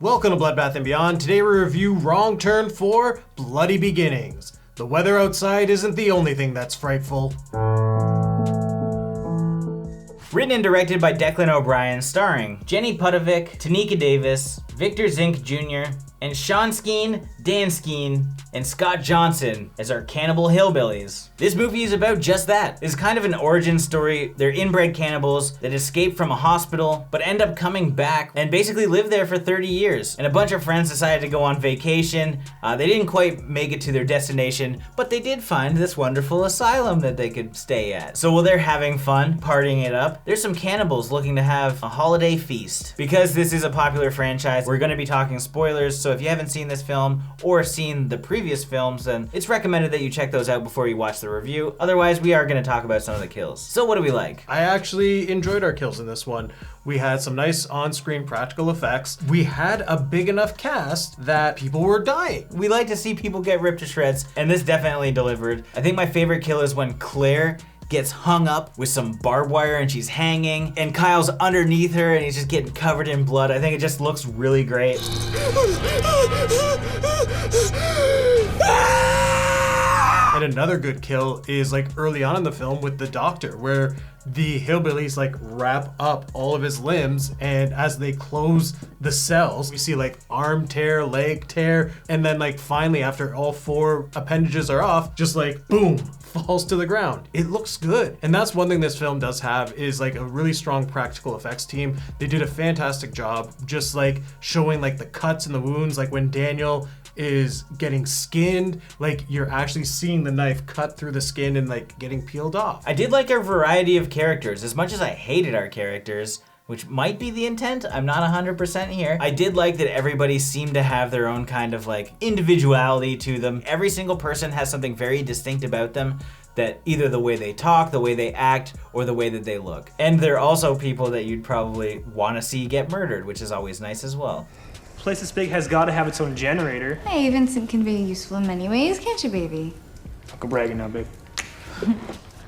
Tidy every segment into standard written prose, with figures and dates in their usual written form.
Welcome to Bloodbath and Beyond. Today we review Wrong Turn 4, Bloody Beginnings. The weather outside isn't the only thing that's frightful. Written and directed by Declan O'Brien, starring Jenny Pudavick, Tenika Davis, Victor Zink Jr., and Sean Skeen, Dan Skeen, and Scott Johnson as our cannibal hillbillies. This movie is about just that. It's kind of an origin story. They're inbred cannibals that escape from a hospital, but end up coming back and basically live there for 30 years. And a bunch of friends decided to go on vacation. They didn't quite make it to their destination, but they did find this wonderful asylum that they could stay at. So while they're having fun, partying it up, there's some cannibals looking to have a holiday feast. Because this is a popular franchise, we're gonna be talking spoilers, so if you haven't seen this film or seen the previous films, then it's recommended that you check those out before you watch the review. Otherwise, we are gonna talk about some of the kills. So what do we like? I actually enjoyed our kills in this one. We had some nice on-screen practical effects. We had a big enough cast that people were dying. We like to see people get ripped to shreds, and this definitely delivered. I think my favorite kill is when Claire gets hung up with some barbed wire and she's hanging, and Kyle's underneath her and he's just getting covered in blood. I think it just looks really great. And another good kill is like early on in the film with the doctor, where the hillbillies like wrap up all of his limbs, and as they close the cells, we see like arm tear, leg tear, and then like finally after all four appendages are off, just like boom, falls to the ground. It looks good. And that's one thing this film does have, is like a really strong practical effects team. They did a fantastic job just like showing like the cuts and the wounds, like when Daniel is getting skinned, like you're actually seeing the knife cut through the skin and like getting peeled off. I did like our variety of characters. As much as I hated our characters, which might be the intent, I'm not 100% here, I did like that everybody seemed to have their own kind of like individuality to them. Every single person has something very distinct about them, that either the way they talk, the way they act, or the way that they look. And they're also people that you'd probably want to see get murdered, which is always nice as well. Place this big has got to have its own generator. Hey, Vincent can be useful in many ways, can't you, baby? Uncle bragging now, babe.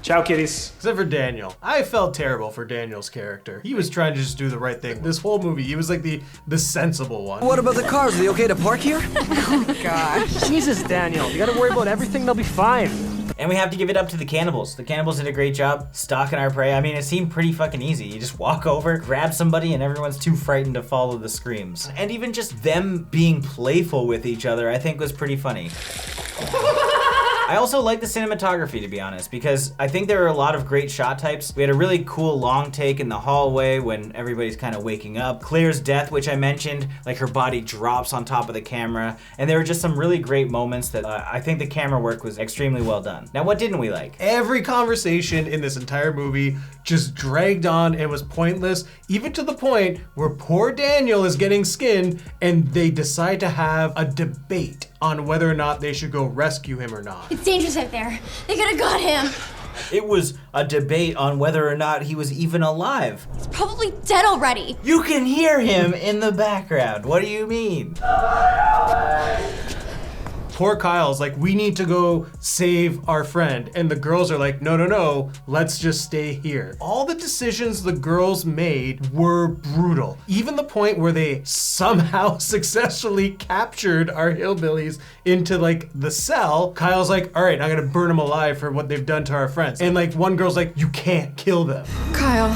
Ciao, kitties. Except for Daniel. I felt terrible for Daniel's character. He was trying to just do the right thing. This whole movie, he was like the sensible one. What about the cars? Are they okay to park here? Oh, gosh. Jesus, Daniel. You gotta worry about everything, they'll be fine. And we have to give it up to the cannibals. The cannibals did a great job stalking our prey. I mean, it seemed pretty fucking easy. You just walk over, grab somebody, and everyone's too frightened to follow the screams. And even just them being playful with each other, I think was pretty funny. I also like the cinematography, to be honest, because I think there are a lot of great shot types. We had a really cool long take in the hallway when everybody's kind of waking up. Claire's death, which I mentioned, like her body drops on top of the camera. And there were just some really great moments that I think the camera work was extremely well done. Now, what didn't we like? Every conversation in this entire movie just dragged on and was pointless, even to the point where poor Daniel is getting skinned and they decide to have a debate on whether or not they should go rescue him or not. It's dangerous out there. They could have got him. It was a debate on whether or not he was even alive. He's probably dead already. You can hear him in the background. What do you mean? Poor Kyle's like, we need to go save our friend. And the girls are like, no, let's just stay here. All the decisions the girls made were brutal. Even the point where they somehow successfully captured our hillbillies into like the cell. Kyle's like, all right, I'm gonna burn them alive for what they've done to our friends. And like one girl's like, you can't kill them. Kyle,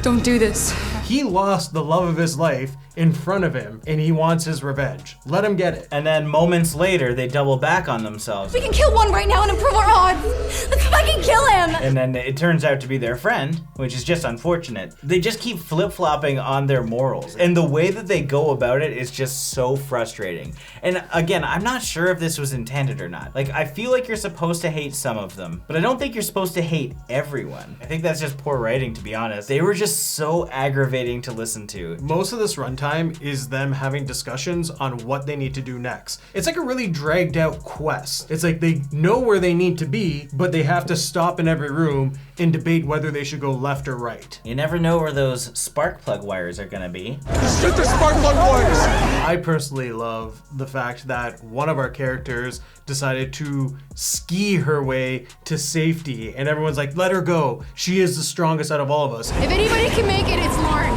don't do this. He lost the love of his life in front of him and he wants his revenge. Let him get it. And then moments later, they double back on themselves. We can kill one right now and improve our odds. Let's fucking kill him. And then it turns out to be their friend, which is just unfortunate. They just keep flip-flopping on their morals. And the way that they go about it is just so frustrating. And again, I'm not sure if this was intended or not. Like, I feel like you're supposed to hate some of them, but I don't think you're supposed to hate everyone. I think that's just poor writing, to be honest. They were just so aggravating to listen to. Most of this runtime is them having discussions on what they need to do next. It's like a really dragged out quest. It's like they know where they need to be, but they have to stop in every room and debate whether they should go left or right. You never know where those spark plug wires are gonna be. Shoot the spark plug wires! I personally love the fact that one of our characters decided to ski her way to safety, and everyone's like, let her go. She is the strongest out of all of us. If anybody can make it, it's Lauren.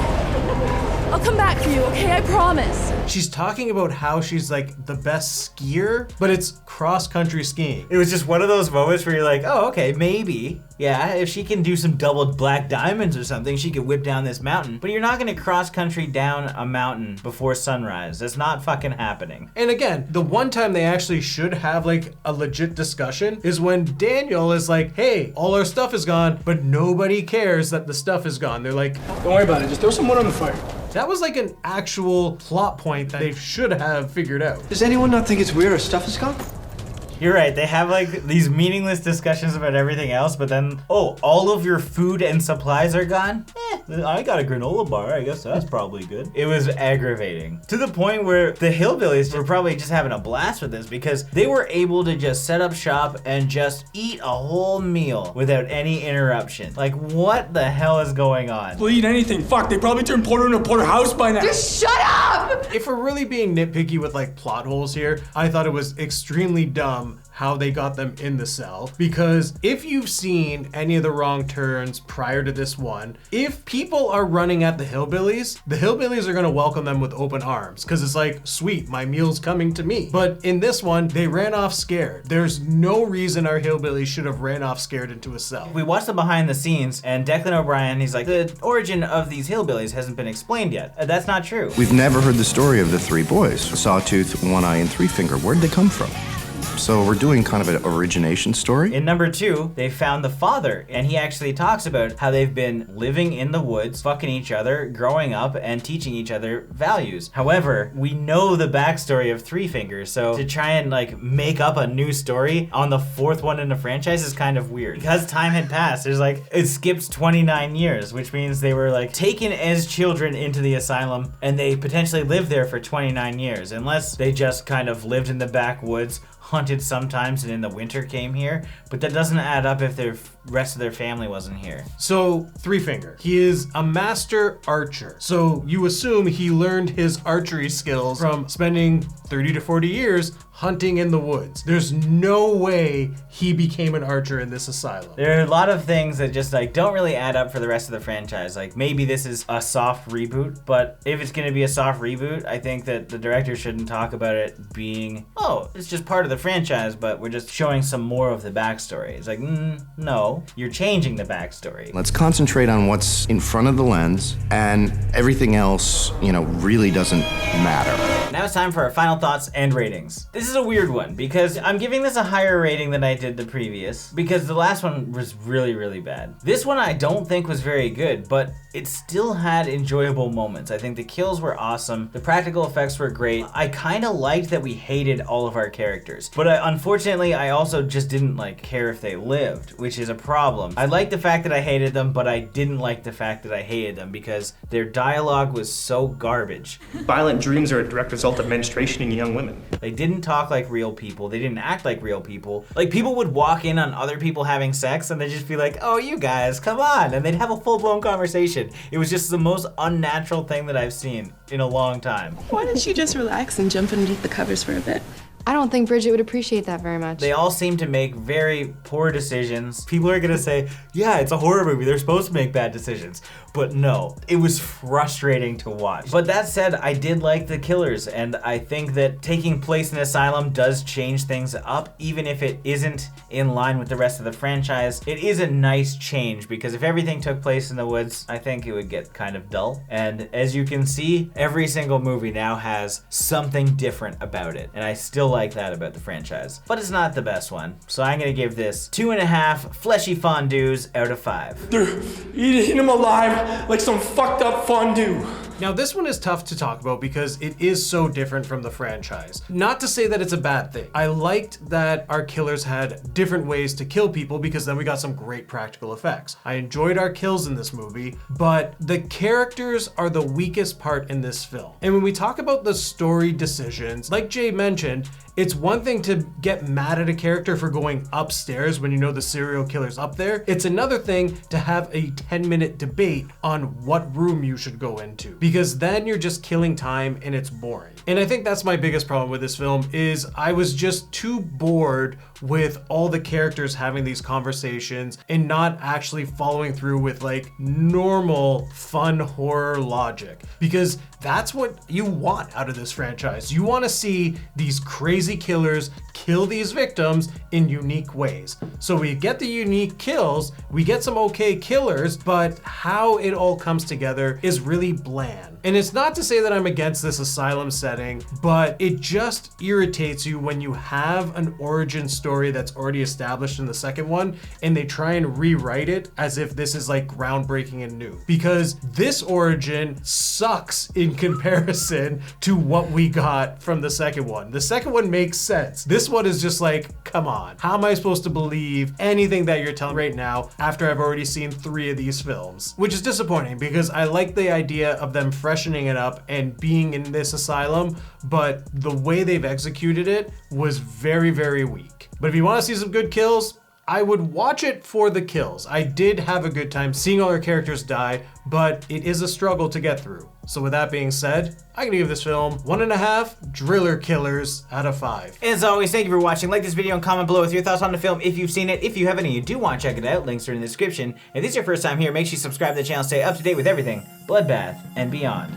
I'll come back for you, okay? I promise. She's talking about how she's like the best skier, but it's cross-country skiing. It was just one of those moments where you're like, oh, okay, maybe. Yeah, if she can do some doubled black diamonds or something, she could whip down this mountain. But you're not gonna cross-country down a mountain before sunrise. That's not fucking happening. And again, the one time they actually should have like a legit discussion is when Daniel is like, hey, all our stuff is gone, but nobody cares that the stuff is gone. They're like, Don't worry about it. Just throw some wood on the fire. that was like an actual plot point that they should have figured out. Does anyone not think it's weird our stuff is gone? You're right, they have like these meaningless discussions about everything else, but then, oh, all of your food and supplies are gone? I got a granola bar, I guess that's probably good. It was aggravating. To the point where the hillbillies were probably just having a blast with this because they were able to just set up shop and just eat a whole meal without any interruption. Like, what the hell is going on? We'll eat anything. Fuck, they probably turned Porter into a porterhouse by now. Just shut up! If we're really being nitpicky with like plot holes here, I thought it was extremely dumb how they got them in the cell, because if you've seen any of the wrong turns prior to this one, if people are running at the hillbillies are gonna welcome them with open arms, because it's like, sweet, my meal's coming to me. But in this one, they ran off scared. There's no reason our hillbillies should have ran off scared into a cell. We watched the behind the scenes, and Declan O'Brien, he's like, the origin of these hillbillies hasn't been explained yet. That's not true. We've never heard the story of the three boys, Sawtooth, One Eye, and Three Finger. Where'd they come from? So we're doing kind of an origination story. In number 2, they found the father, and he actually talks about how they've been living in the woods, fucking each other, growing up, and teaching each other values. However, we know the backstory of Three Fingers, so to try and like make up a new story on the 4th one in the franchise is kind of weird. Because time had passed, there's like, it skips 29 years, which means they were like taken as children into the asylum, and they potentially lived there for 29 years, unless they just kind of lived in the backwoods, hunted sometimes, and in the winter came here, but that doesn't add up if the rest of their family wasn't here. So, Three Finger, he is a master archer. So you assume he learned his archery skills from spending 30 to 40 years hunting in the woods. There's no way he became an archer in this asylum. There are a lot of things that just like don't really add up for the rest of the franchise. Like maybe this is a soft reboot, but if it's gonna be a soft reboot, I think that the director shouldn't talk about it being, oh, it's just part of the franchise, but we're just showing some more of the backstory. It's like, no, you're changing the backstory. Let's concentrate on what's in front of the lens, and everything else, really doesn't matter. Now it's time for our final thoughts and ratings. This is a weird one because I'm giving this a higher rating than I did the previous because the last one was really, really bad. This one I don't think was very good, but it still had enjoyable moments. I think the kills were awesome. The practical effects were great. I kind of liked that we hated all of our characters, but unfortunately, I also just didn't care if they lived, which is a problem. I liked the fact that I hated them, but I didn't like the fact that I hated them because their dialogue was so garbage. Violent dreams are a direct result of menstruation in young women. They didn't talk like real people. They didn't act like real people. Like, people would walk in on other people having sex and they'd just be like, oh, you guys, come on. And they'd have a full-blown conversation. It was just the most unnatural thing that I've seen in a long time. Why don't you just relax and jump underneath the covers for a bit? I don't think Bridget would appreciate that very much. They all seem to make very poor decisions. People are gonna say, yeah, it's a horror movie, they're supposed to make bad decisions. But no, it was frustrating to watch. But that said, I did like the killers, and I think that taking place in Asylum does change things up, even if it isn't in line with the rest of the franchise. It is a nice change, because if everything took place in the woods, I think it would get kind of dull. And as you can see, every single movie now has something different about it, and I still like that about the franchise. But it's not the best one, so I'm gonna give this 2.5 fleshy fondues out of 5. They're eating him alive like some fucked up fondue. Now this one is tough to talk about because it is so different from the franchise. Not to say that it's a bad thing. I liked that our killers had different ways to kill people because then we got some great practical effects. I enjoyed our kills in this movie, but the characters are the weakest part in this film. And when we talk about the story decisions, like Jay mentioned, it's one thing to get mad at a character for going upstairs when you know the serial killer's up there. It's another thing to have a 10-minute debate on what room you should go into, because then you're just killing time and it's boring. And I think that's my biggest problem with this film is I was just too bored with all the characters having these conversations and not actually following through with like normal fun horror logic, because that's what you want out of this franchise. You want to see these crazy killers kill these victims in unique ways. So we get the unique kills, we get some okay killers, but how it all comes together is really bland. And it's not to say that I'm against this asylum setting, but it just irritates you when you have an origin story that's already established in the second one and they try and rewrite it as if this is like groundbreaking and new. Because this origin sucks in comparison to what we got from the second one. The second one makes sense. This one is just like, come on. How am I supposed to believe anything that you're telling right now after I've already seen 3 of these films? Which is disappointing because I like the idea of them freshening it up and being in this asylum, but the way they've executed it was very, very weak. But if you want to see some good kills, I would watch it for the kills. I did have a good time seeing all our characters die, but it is a struggle to get through. So with that being said, I'm gonna give this film 1.5 driller killers out of 5. As always, thank you for watching. Like this video and comment below with your thoughts on the film if you've seen it. If you haven't and you do want to check it out, links are in the description. If this is your first time here, make sure you subscribe to the channel, stay up to date with everything Bloodbath and beyond.